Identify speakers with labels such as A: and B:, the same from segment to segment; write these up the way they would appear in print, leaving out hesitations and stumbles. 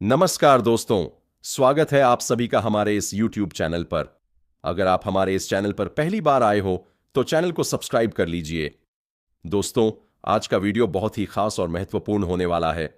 A: नमस्कार दोस्तों। स्वागत है आप सभी का हमारे इस YouTube चैनल पर। अगर आप हमारे इस चैनल पर पहली बार आए हो तो चैनल को सब्सक्राइब कर लीजिए। दोस्तों, आज का वीडियो बहुत ही खास और महत्वपूर्ण होने वाला है।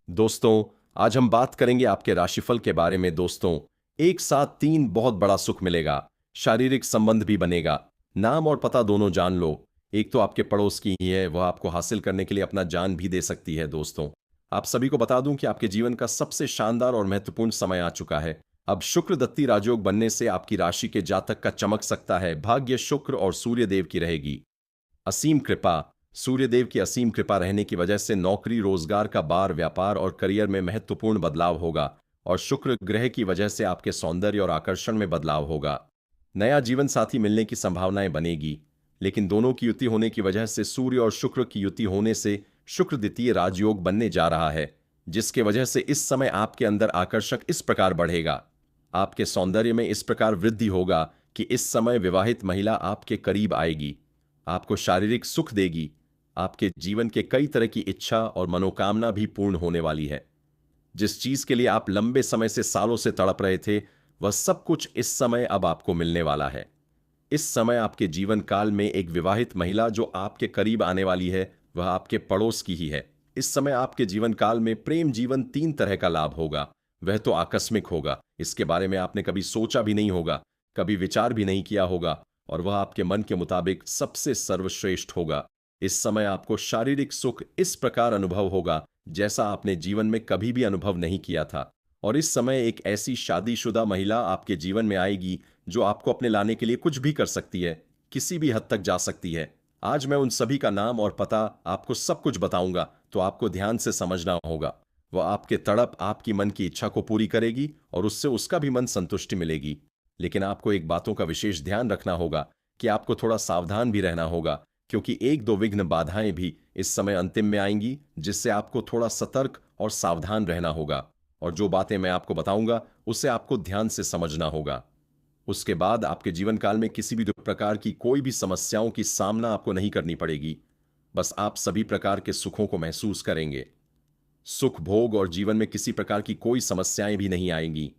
A: दोस्तों, आज हम बात करेंगे आपके राशिफल के बारे में। दोस्तों, एक साथ तीन बहुत बड़ा सुख मिलेगा, शारीरिक संबंध भी बनेगा, नाम और पता दोनों जान लो। एक तो आपके पड़ोस की ही है, वह आपको हासिल करने के लिए अपना जान भी दे सकती है। दोस्तों, आप सभी को बता दूं कि आपके जीवन का सबसे शानदार और महत्वपूर्ण समय आ चुका है। अब शुक्र दत्ती राजयोग बनने से आपकी राशि के जातक का चमक सकता है। भाग्य शुक्र और सूर्य देव की रहेगी। असीम कृपा, सूर्यदेव की असीम कृपा रहने की वजह से नौकरी, रोजगार का बार, व्यापार और करियर में महत्वपूर्ण बदलाव होगा। और शुक्र ग्रह की वजह से आपके सौंदर्य और आकर्षण में बदलाव होगा। नया जीवन साथी मिलने की संभावनाएं बनेगी, लेकिन दोनों की युति होने की वजह से, सूर्य और शुक्र की युति होने से शुक्र द्वितीय राजयोग बनने जा रहा है, जिसके वजह से इस समय आपके अंदर आकर्षक इस प्रकार बढ़ेगा, आपके सौंदर्य में इस प्रकार वृद्धि होगा कि इस समय विवाहित महिला आपके करीब आएगी, आपको शारीरिक सुख देगी। आपके जीवन के कई तरह की इच्छा और मनोकामना भी पूर्ण होने वाली है। जिस चीज के लिए आप लंबे समय से, सालों से तड़प रहे थे, वह सब कुछ इस समय अब आपको मिलने वाला है। इस समय आपके जीवन काल में एक विवाहित महिला जो आपके करीब आने वाली है, वह आपके पड़ोस की ही है। इस समय आपके जीवन काल में प्रेम जीवन तीन तरह का लाभ होगा। वह तो आकस्मिक होगा, इसके बारे में आपने कभी सोचा भी नहीं होगा, कभी विचार भी नहीं किया होगा, और वह आपके मन के मुताबिक सबसे सर्वश्रेष्ठ होगा। इस समय आपको शारीरिक सुख इस प्रकार अनुभव होगा जैसा आपने जीवन में कभी भी अनुभव नहीं किया था। और इस समय एक ऐसी शादीशुदा महिला आपके जीवन में आएगी जो आपको अपने लाने के लिए कुछ भी कर सकती है, किसी भी हद तक जा सकती है। आज मैं उन सभी का नाम और पता, आपको सब कुछ बताऊंगा, तो आपको ध्यान से समझना होगा। वह आपके तड़प, आपकी मन की इच्छा को पूरी करेगी और उससे उसका भी मन संतुष्टि मिलेगी। लेकिन आपको एक बातों का विशेष ध्यान रखना होगा कि आपको थोड़ा सावधान भी रहना होगा, क्योंकि एक दो विघ्न बाधाएं भी इस समय अंतिम में आएंगी, जिससे आपको थोड़ा सतर्क और सावधान रहना होगा। और जो बातें मैं आपको बताऊंगा उसे आपको ध्यान से समझना होगा। उसके बाद आपके जीवन काल में किसी भी प्रकार की कोई भी समस्याओं की सामना आपको नहीं करनी पड़ेगी। बस आप सभी प्रकार के सुखों को महसूस करेंगे। सुख भोग और जीवन में किसी प्रकार की कोई समस्याएं भी नहीं आएंगी।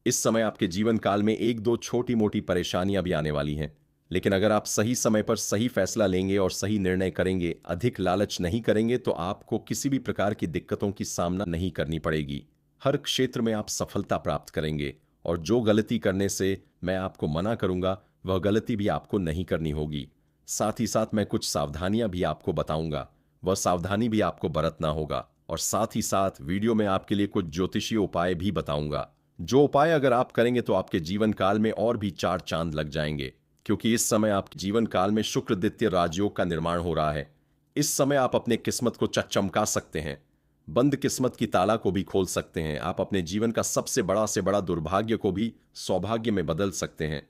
A: इस समय आपके जीवन काल में एक दो छोटी मोटी परेशानियां भी आने वाली हैं, लेकिन अगर आप सही समय पर सही फैसला लेंगे और सही निर्णय करेंगे, अधिक लालच नहीं करेंगे, तो आपको किसी भी प्रकार की दिक्कतों की सामना नहीं करनी पड़ेगी। हर क्षेत्र में आप सफलता प्राप्त करेंगे। और जो गलती करने से मैं आपको मना करूंगा, वह गलती भी आपको नहीं करनी होगी। साथ ही साथ मैं कुछ सावधानियां भी आपको बताऊंगा, वह सावधानी भी आपको बरतना होगा। और साथ ही साथ वीडियो में आपके लिए कुछ ज्योतिषीय उपाय भी बताऊंगा, जो उपाय अगर आप करेंगे तो आपके जीवन काल में और भी चार चांद लग जाएंगे। क्योंकि इस समय आपके जीवन काल में शुक्र द्वितीय राजयोग का निर्माण हो रहा है। इस समय आप अपने किस्मत को चमका सकते हैं, बंद किस्मत की ताला को भी खोल सकते हैं। आप अपने जीवन का सबसे बड़ा से बड़ा दुर्भाग्य को भी सौभाग्य में बदल सकते हैं।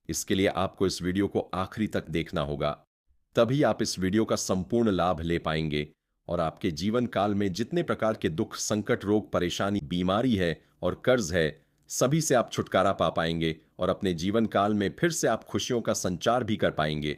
A: इसके लिए आपको इस वीडियो को आखिरी तक देखना होगा, तभी आप इस वीडियो का संपूर्ण लाभ ले पाएंगे। और आपके जीवन काल में जितने प्रकार के दुख, संकट, रोग, परेशानी, बीमारी है और कर्ज है, सभी से आप छुटकारा पा पाएंगे और अपने जीवन काल में फिर से आप खुशियों का संचार भी कर पाएंगे।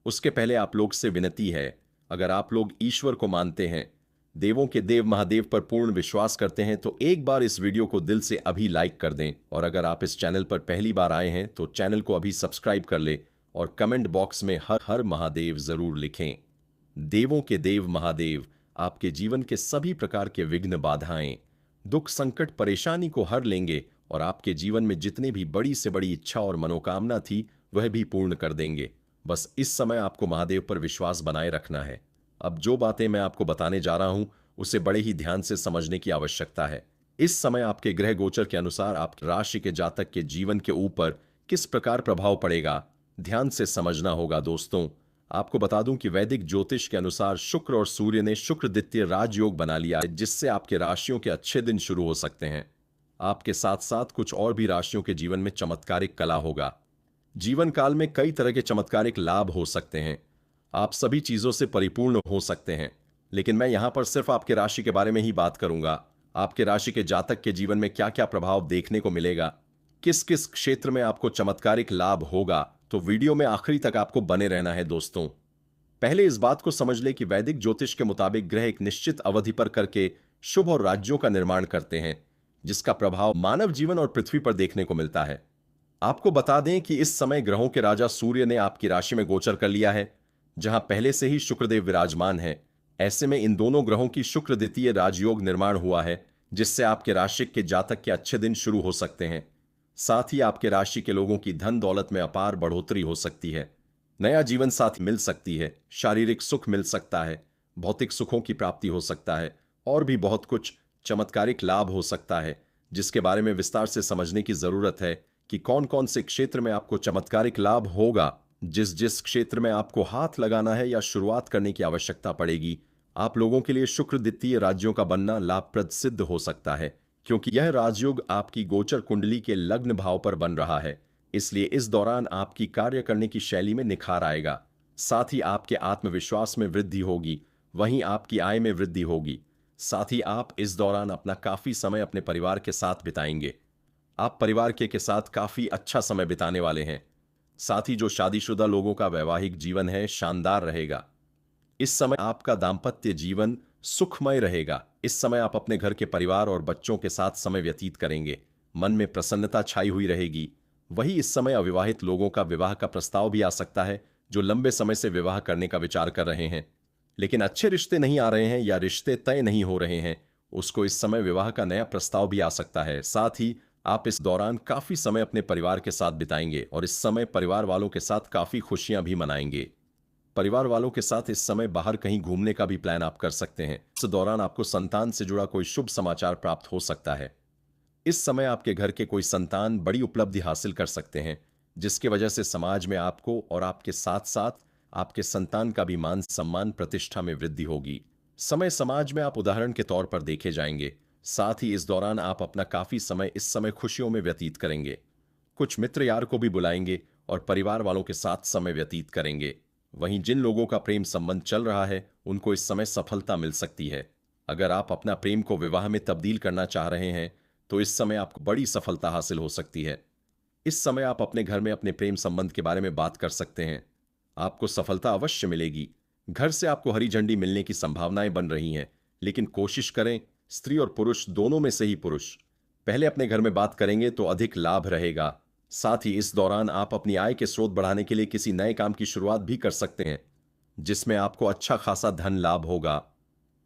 A: उसके पहले आप लोग से विनती है, अगर आप लोग ईश्वर को मानते हैं, देवों के देव महादेव पर पूर्ण विश्वास करते हैं, तो एक बार इस वीडियो को दिल से अभी लाइक कर दें। और अगर आप इस चैनल पर पहली बार आए हैं तो चैनल को अभी सब्सक्राइब कर ले और कमेंट बॉक्स में हर हर महादेव जरूर लिखें। देवों के देव महादेव आपके जीवन के सभी प्रकार के विघ्न, बाधाएं, दुख, संकट, परेशानी को हर लेंगे और आपके जीवन में जितनी भी बड़ी से बड़ी इच्छा और मनोकामना थी, वह भी पूर्ण कर देंगे। बस इस समय आपको महादेव पर विश्वास बनाए रखना है। अब जो बातें मैं आपको बताने जा रहा हूं, उसे बड़े ही ध्यान से समझने की आवश्यकता है। इस समय आपके ग्रह गोचर के अनुसार आप राशि के जातक के जीवन के ऊपर किस प्रकार प्रभाव पड़ेगा, ध्यान से समझना होगा। दोस्तों, आपको बता दूं कि वैदिक ज्योतिष के अनुसार शुक्र और सूर्य ने शुक्र द्वितीय राजयोग बना लिया है, जिससे आपके राशियों के अच्छे दिन शुरू हो सकते हैं। आपके साथ साथ कुछ और भी राशियों के जीवन में चमत्कारिक कला होगा। जीवन काल में कई तरह के चमत्कारिक लाभ हो सकते हैं। आप सभी चीजों से परिपूर्ण हो सकते हैं, लेकिन मैं यहां पर सिर्फ आपके राशि के बारे में ही बात करूंगा। आपके राशि के जातक के जीवन में क्या क्या प्रभाव देखने को मिलेगा, किस किस क्षेत्र में आपको चमत्कारिक लाभ होगा, तो वीडियो में आखिरी तक आपको बने रहना है। दोस्तों, पहले इस बात को समझ ले कि वैदिक ज्योतिष के मुताबिक ग्रह एक निश्चित अवधि पर करके शुभ और राज्यों का निर्माण करते हैं। जिसका प्रभाव मानव जीवन और पृथ्वी पर देखने को मिलता है। आपको बता दें कि इस समय ग्रहों के राजा सूर्य ने आपकी राशि में गोचर कर लिया है, जहां पहले से ही शुक्रदेव विराजमान है। ऐसे में इन दोनों ग्रहों की शुक्र द्वितीय राजयोग निर्माण हुआ है, जिससे आपके राशि के जातक के अच्छे दिन शुरू हो सकते हैं। साथ ही आपके राशि के लोगों की धन दौलत में अपार बढ़ोतरी हो सकती है। नया जीवन साथी मिल सकती है, शारीरिक सुख मिल सकता है, भौतिक सुखों की प्राप्ति हो सकता है और भी बहुत कुछ चमत्कारिक लाभ हो सकता है, जिसके बारे में विस्तार से समझने की जरूरत है कि कौन कौन से क्षेत्र में आपको चमत्कारिक लाभ होगा। जिस जिस क्षेत्र में आपको हाथ लगाना है या शुरुआत करने की आवश्यकता पड़ेगी, आप लोगों के लिए शुक्र द्वितीय राज्यों का बनना लाभप्रद सिद्ध हो सकता है, क्योंकि यह राजयोग आपकी गोचर कुंडली के लग्न भाव पर बन रहा है। इसलिए इस दौरान आपकी कार्य करने की शैली में निखार आएगा। साथ ही आपके आत्मविश्वास में वृद्धि होगी, वहीं आपकी आय में वृद्धि होगी। साथ ही आप इस दौरान अपना काफी समय अपने परिवार के साथ बिताएंगे। आप परिवार के साथ काफी अच्छा समय बिताने वाले हैं। साथ ही जो शादीशुदा लोगों का वैवाहिक जीवन है शानदार रहेगा। इस समय आपका दाम्पत्य जीवन सुखमय रहेगा। इस समय आप अपने घर के परिवार और बच्चों के साथ समय व्यतीत करेंगे। मन में प्रसन्नता छाई हुई रहेगी। वही इस समय अविवाहित लोगों का विवाह का प्रस्ताव भी आ सकता है, जो लंबे समय से विवाह करने का विचार कर रहे हैं लेकिन अच्छे रिश्ते नहीं आ रहे हैं या रिश्ते तय नहीं हो रहे हैं, उसको इस समय विवाह का नया प्रस्ताव भी आ सकता है। साथ ही आप इस दौरान काफी समय अपने परिवार के साथ बिताएंगे और इस समय परिवार वालों के साथ काफी खुशियां भी मनाएंगे। परिवार वालों के साथ इस समय बाहर कहीं घूमने का भी प्लान आप कर सकते हैं। इस दौरान आपको संतान से जुड़ा कोई शुभ समाचार प्राप्त हो सकता है। इस समय आपके घर के कोई संतान बड़ी उपलब्धि हासिल कर सकते हैं, जिसकी वजह से समाज में आपको और आपके साथ साथ आपके संतान का भी मान सम्मान प्रतिष्ठा में वृद्धि होगी। समय समाज में आप उदाहरण के तौर पर देखे जाएंगे। साथ ही इस दौरान आप अपना काफी समय इस समय खुशियों में व्यतीत करेंगे। कुछ मित्र यार को भी बुलाएंगे और परिवार वालों के साथ समय व्यतीत करेंगे। वहीं जिन लोगों का प्रेम संबंध चल रहा है, उनको इस समय सफलता मिल सकती है। अगर आप अपना प्रेम को विवाह में तब्दील करना चाह रहे हैं, तो इस समय आपको बड़ी सफलता हासिल हो सकती है। इस समय आप अपने घर में अपने प्रेम संबंध के बारे में बात कर सकते हैं। आपको सफलता अवश्य मिलेगी। घर से आपको हरी झंडी मिलने की संभावनाएं बन रही हैं, लेकिन कोशिश करें स्त्री और पुरुष दोनों में से ही पुरुष पहले अपने घर में बात करेंगे तो अधिक लाभ रहेगा। साथ ही इस दौरान आप अपनी आय के स्रोत बढ़ाने के लिए किसी नए काम की शुरुआत भी कर सकते हैं, जिसमें आपको अच्छा खासा धन लाभ होगा।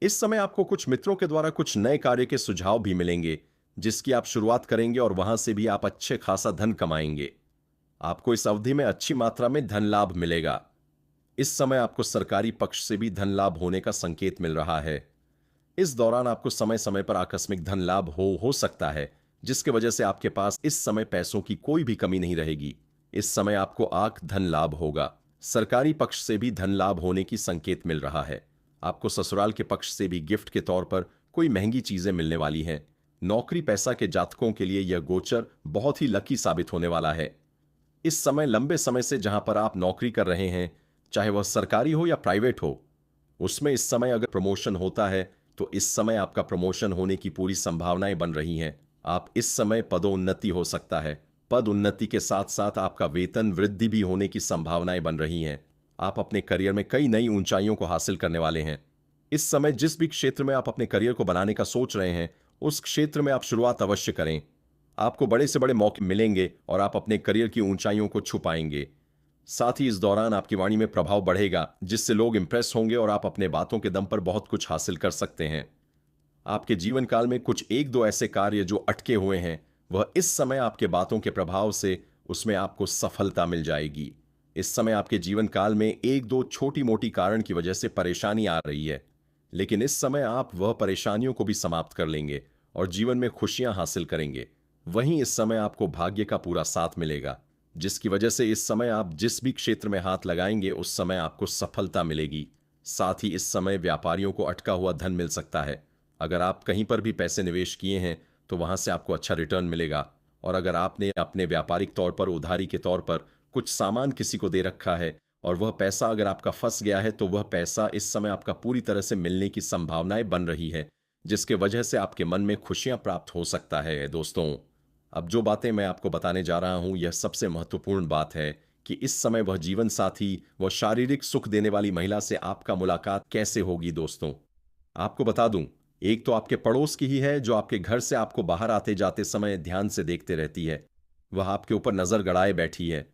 A: इस समय आपको कुछ मित्रों के द्वारा कुछ नए कार्य के सुझाव भी मिलेंगे, जिसकी आप शुरुआत करेंगे और वहां से भी आप अच्छे खासा धन कमाएंगे। आपको इस अवधि में अच्छी मात्रा में धन लाभ मिलेगा। इस समय आपको सरकारी पक्ष से भी धन लाभ होने का संकेत मिल रहा है। इस दौरान आपको समय समय पर आकस्मिक धन लाभ हो सकता है, जिसकी वजह से आपके पास इस समय पैसों की कोई भी कमी नहीं रहेगी। इस समय आपको आंख धन लाभ होगा। सरकारी पक्ष से भी धन लाभ होने की संकेत मिल रहा है। आपको ससुराल के पक्ष से भी गिफ्ट के तौर पर कोई महंगी चीजें मिलने वाली हैं। नौकरी पैसा के जातकों के लिए यह गोचर बहुत ही लकी साबित होने वाला है। इस समय लंबे समय से जहां पर आप नौकरी कर रहे हैं, चाहे वह सरकारी हो या प्राइवेट हो, उसमें इस समय अगर प्रमोशन होता है तो इस समय आपका प्रमोशन होने की पूरी संभावनाएं बन रही हैं। आप इस समय पदोन्नति हो सकता है। पद उन्नति के साथ साथ आपका वेतन वृद्धि भी होने की संभावनाएं बन रही हैं। आप अपने करियर में कई नई ऊंचाइयों को हासिल करने वाले हैं। इस समय जिस भी क्षेत्र में आप अपने करियर को बनाने का सोच रहे हैं, उस क्षेत्र में आप शुरुआत अवश्य करें। आपको बड़े से बड़े मौके मिलेंगे और आप अपने करियर की ऊंचाइयों को छू पाएंगे। साथ ही इस दौरान आपकी वाणी में प्रभाव बढ़ेगा, जिससे लोग इंप्रेस होंगे और आप अपने बातों के दम पर बहुत कुछ हासिल कर सकते हैं। आपके जीवन काल में कुछ एक दो ऐसे कार्य जो अटके हुए हैं, वह इस समय आपके बातों के प्रभाव से उसमें आपको सफलता मिल जाएगी। इस समय आपके जीवन काल में एक दो छोटी मोटी कारण की वजह से परेशानी आ रही है, लेकिन इस समय आप वह परेशानियों को भी समाप्त कर लेंगे और जीवन में खुशियां हासिल करेंगे। वहीं इस समय आपको भाग्य का पूरा साथ मिलेगा, जिसकी वजह से इस समय आप जिस भी क्षेत्र में हाथ लगाएंगे उस समय आपको सफलता मिलेगी। साथ ही इस समय व्यापारियों को अटका हुआ धन मिल सकता है। अगर आप कहीं पर भी पैसे निवेश किए हैं तो वहां से आपको अच्छा रिटर्न मिलेगा। और अगर आपने अपने व्यापारिक तौर पर उधारी के तौर पर कुछ सामान किसी को दे रखा है और वह पैसा अगर आपका फंस गया है, तो वह पैसा इस समय आपका पूरी तरह से मिलने की संभावनाएं बन रही है, जिसके वजह से आपके मन में खुशियां प्राप्त हो सकता है। दोस्तों, अब जो बातें मैं आपको बताने जा रहा हूं, यह सबसे महत्वपूर्ण बात है कि इस समय वह जीवन साथी, वह शारीरिक सुख देने वाली महिला से आपका मुलाकात कैसे होगी। दोस्तों, आपको बता दूं, एक तो आपके पड़ोस की ही है जो आपके घर से आपको बाहर आते जाते समय ध्यान से देखते रहती है। वह आपके ऊपर नजर गड़ाए बैठी है।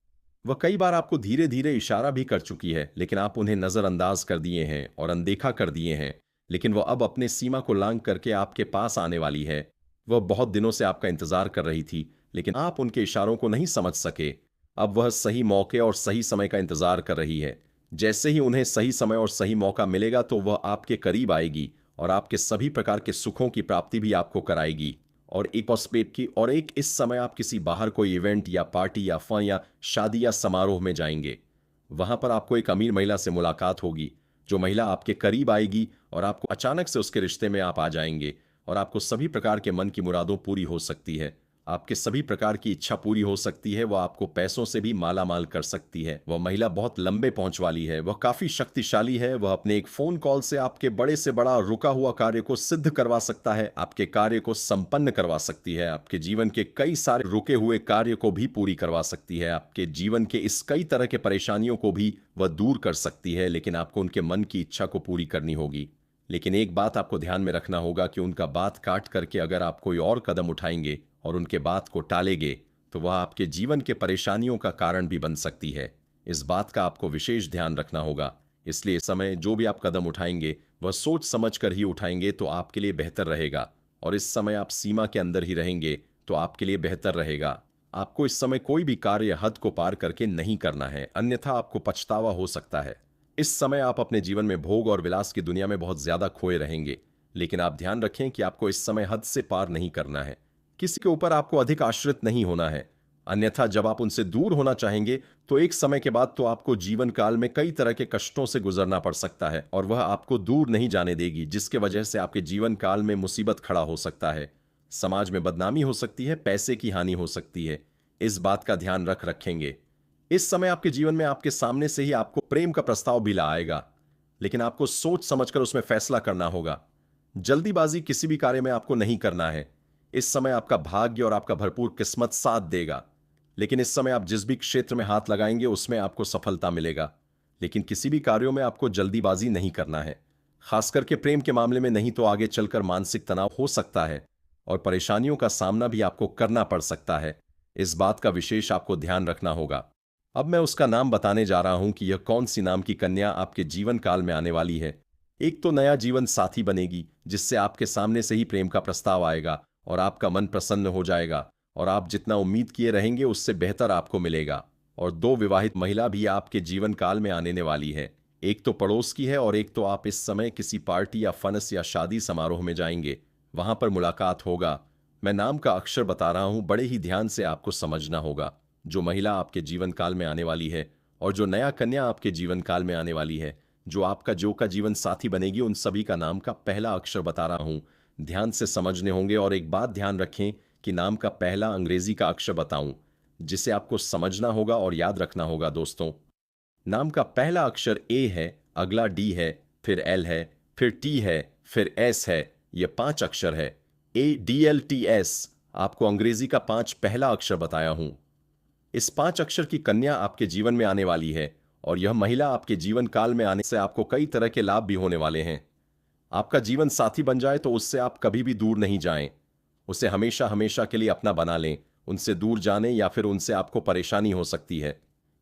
A: वह कई बार आपको धीरे धीरे इशारा भी कर चुकी है, लेकिन आप उन्हें नजरअंदाज कर दिए हैं और अनदेखा कर दिए हैं। लेकिन वह अब अपने सीमा को लांघ करके आपके पास आने वाली है। वह बहुत दिनों से आपका इंतजार कर रही थी, लेकिन आप उनके इशारों को नहीं समझ सके। अब वह सही मौके और सही समय का इंतजार कर रही है। जैसे ही उन्हें सही समय और सही मौका मिलेगा तो वह आपके करीब आएगी और आपके सभी प्रकार के सुखों की प्राप्ति भी आपको कराएगी। और एक पॉस्पेट की और एक इस समय आप किसी बाहर कोई इवेंट या पार्टी या फन या शादी या समारोह में जाएंगे। वहां पर आपको एक अमीर महिला से मुलाकात होगी। जो महिला आपके करीब आएगी और आपको अचानक से उसके रिश्ते में आप आ जाएंगे और आपको सभी प्रकार के मन की मुरादों पूरी हो सकती है। आपके सभी प्रकार की इच्छा पूरी हो सकती है। वह आपको पैसों से भी माला माल कर सकती है। वह महिला बहुत लंबे पहुंच वाली है। वह काफी शक्तिशाली है। वह अपने एक फोन कॉल से आपके बड़े से बड़ा रुका हुआ कार्य को सिद्ध करवा सकता है, आपके कार्य को संपन्न करवा सकती है, आपके जीवन के कई सारे रुके हुए कार्य को भी पूरी करवा सकती है, आपके जीवन के इस कई तरह के परेशानियों को भी वह दूर कर सकती है। लेकिन आपको उनके मन की इच्छा को पूरी करनी होगी। लेकिन एक बात आपको ध्यान में रखना होगा कि उनका बात काट करके अगर आप कोई और कदम उठाएंगे और उनके बात को टालेंगे तो वह आपके जीवन के परेशानियों का कारण भी बन सकती है। इस बात का आपको विशेष ध्यान रखना होगा। इसलिए इस समय जो भी आप कदम उठाएंगे वह सोच समझ कर ही उठाएंगे तो आपके लिए बेहतर रहेगा। और इस समय आप सीमा के अंदर ही रहेंगे तो आपके लिए बेहतर रहेगा। आपको इस समय कोई भी कार्य हद को पार करके नहीं करना है, अन्यथा आपको पछतावा हो सकता है। इस समय आप अपने जीवन में भोग और विलास की दुनिया में बहुत ज्यादा खोए रहेंगे। लेकिन आप ध्यान रखें कि आपको इस समय हद से पार नहीं करना है। किसी के ऊपर आपको अधिक आश्रित नहीं होना है। अन्यथा जब आप उनसे दूर होना चाहेंगे तो एक समय के बाद तो आपको जीवन काल में कई तरह के कष्टों से गुजरना पड़ सकता है और वह आपको दूर नहीं जाने देगी, जिसके वजह से आपके जीवन काल में मुसीबत खड़ा हो सकता है। समाज में बदनामी हो सकती है, पैसे की हानि हो सकती है। इस बात का ध्यान रखेंगे। इस समय आपके जीवन में आपके सामने से ही आपको प्रेम का प्रस्ताव भी ला आएगा, लेकिन आपको सोच समझकर उसमें फैसला करना होगा। जल्दीबाजी किसी भी कार्य में आपको नहीं करना है। इस समय आपका भाग्य और आपका भरपूर किस्मत साथ देगा। लेकिन इस समय आप जिस भी क्षेत्र में हाथ लगाएंगे उसमें आपको सफलता मिलेगा। लेकिन किसी भी कार्यों में आपको जल्दीबाजी नहीं करना है, खास करके प्रेम के मामले में, नहीं तो आगे चलकर मानसिक तनाव हो सकता है और परेशानियों का सामना भी आपको करना पड़ सकता है। इस बात का विशेष आपको ध्यान रखना होगा। अब मैं उसका नाम बताने जा रहा हूं कि यह कौन सी नाम की कन्या आपके जीवन काल में आने वाली है। एक तो नया जीवन साथी बनेगी जिससे आपके सामने से ही प्रेम का प्रस्ताव आएगा और आपका मन प्रसन्न हो जाएगा और आप जितना उम्मीद किए रहेंगे उससे बेहतर आपको मिलेगा। और दो विवाहित महिला भी आपके जीवन काल में आने वाली है। एक तो पड़ोस की है और एक तो आप इस समय किसी पार्टी या फनस या शादी समारोह में जाएंगे, वहां पर मुलाकात होगा। मैं नाम का अक्षर बता रहा हूं, बड़े ही ध्यान से आपको समझना होगा। जो महिला आपके जीवन काल में आने वाली है और जो नया कन्या आपके जीवन काल में आने वाली है, जो आपका जो का जीवन साथी बनेगी, उन सभी का नाम का पहला अक्षर बता रहा हूं। ध्यान से समझने होंगे। और एक बात ध्यान रखें कि नाम का पहला अंग्रेजी का अक्षर बताऊं जिसे आपको समझना होगा और याद रखना होगा। दोस्तों, नाम का पहला अक्षर ए है, अगला डी है, फिर एल है, फिर टी है, फिर एस है। यह 5 अक्षर है। ADLTS आपको अंग्रेजी का 5 पहला अक्षर बताया हूं। इस 5 अक्षर की कन्या आपके जीवन में आने वाली है और यह महिला आपके जीवन काल में आने से आपको कई तरह के लाभ भी होने वाले हैं। आपका जीवन साथी बन जाए तो उससे आप कभी भी दूर नहीं जाएं। उसे हमेशा हमेशा के लिए अपना बना लें। उनसे दूर जाने या फिर उनसे आपको परेशानी हो सकती है।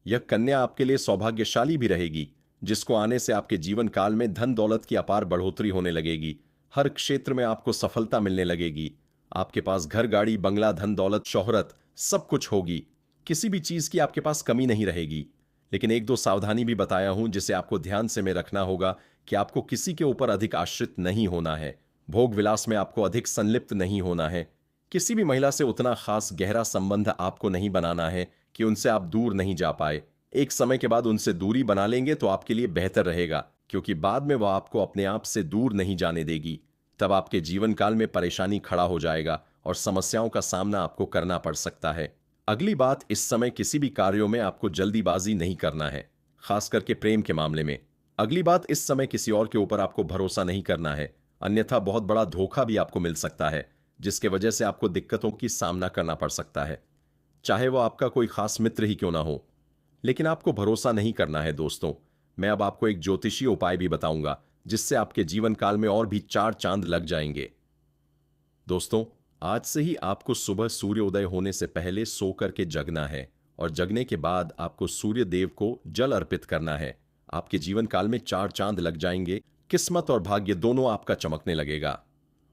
A: यह कन्या आपके लिए सौभाग्यशाली भी रहेगी, जिसको आने से आपके जीवन काल में धन दौलत की अपार बढ़ोतरी होने लगेगी। हर क्षेत्र में आपको सफलता मिलने लगेगी। आपके पास घर, गाड़ी, बंगला, धन दौलत, शोहरत सब कुछ होगी। किसी भी चीज की आपके पास कमी नहीं रहेगी। लेकिन एक दो सावधानी भी बताया हूं जिसे आपको ध्यान से में रखना होगा कि आपको किसी के ऊपर अधिक आश्रित नहीं होना है। भोग विलास में आपको अधिक संलिप्त नहीं होना है। किसी भी महिला से उतना खास गहरा संबंध आपको नहीं बनाना है कि उनसे आप दूर नहीं जा पाए। एक समय के बाद उनसे दूरी बना लेंगे तो आपके लिए बेहतर रहेगा, क्योंकि बाद में वह आपको अपने आप से दूर नहीं जाने देगी। तब आपके जीवन काल में परेशानी खड़ा हो जाएगा और समस्याओं का सामना आपको करना पड़ सकता है। अगली बात, इस समय किसी भी कार्यों में आपको जल्दीबाजी नहीं करना है, खास करके प्रेम के मामले में। अगली बात, इस समय किसी और के ऊपर आपको भरोसा नहीं करना है, अन्यथा बहुत बड़ा धोखा भी आपको मिल सकता है, जिसके वजह से आपको दिक्कतों की सामना करना पड़ सकता है, चाहे वो आपका कोई खास मित्र ही क्यों ना हो। लेकिन आपको भरोसा नहीं करना है। दोस्तों, मैं अब आपको एक ज्योतिषीय उपाय भी बताऊंगा जिससे आपके जीवन काल में और भी 4 चांद लग जाएंगे। दोस्तों, आज से ही आपको सुबह सूर्योदय होने से पहले सो करके जगना है और जगने के बाद आपको सूर्य देव को जल अर्पित करना है। आपके जीवन काल में 4 चांद लग जाएंगे, किस्मत और भाग्य दोनों आपका चमकने लगेगा।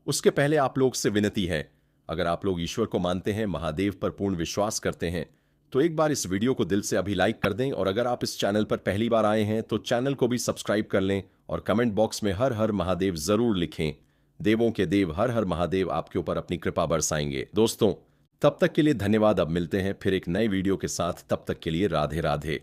A: उसके पहले आप लोग से विनती है, अगर आप लोग ईश्वर को मानते हैं, महादेव पर पूर्ण विश्वास करते हैं, तो एक बार इस वीडियो को दिल से अभी लाइक कर दें और अगर आप इस चैनल पर पहली बार आए हैं तो चैनल को भी सब्सक्राइब कर लें और कमेंट बॉक्स में हर हर महादेव जरूर लिखें। देवों के देव हर हर महादेव आपके ऊपर अपनी कृपा बरसाएंगे। दोस्तों, तब तक के लिए धन्यवाद। अब मिलते हैं फिर एक नए वीडियो के साथ। तब तक के लिए राधे राधे।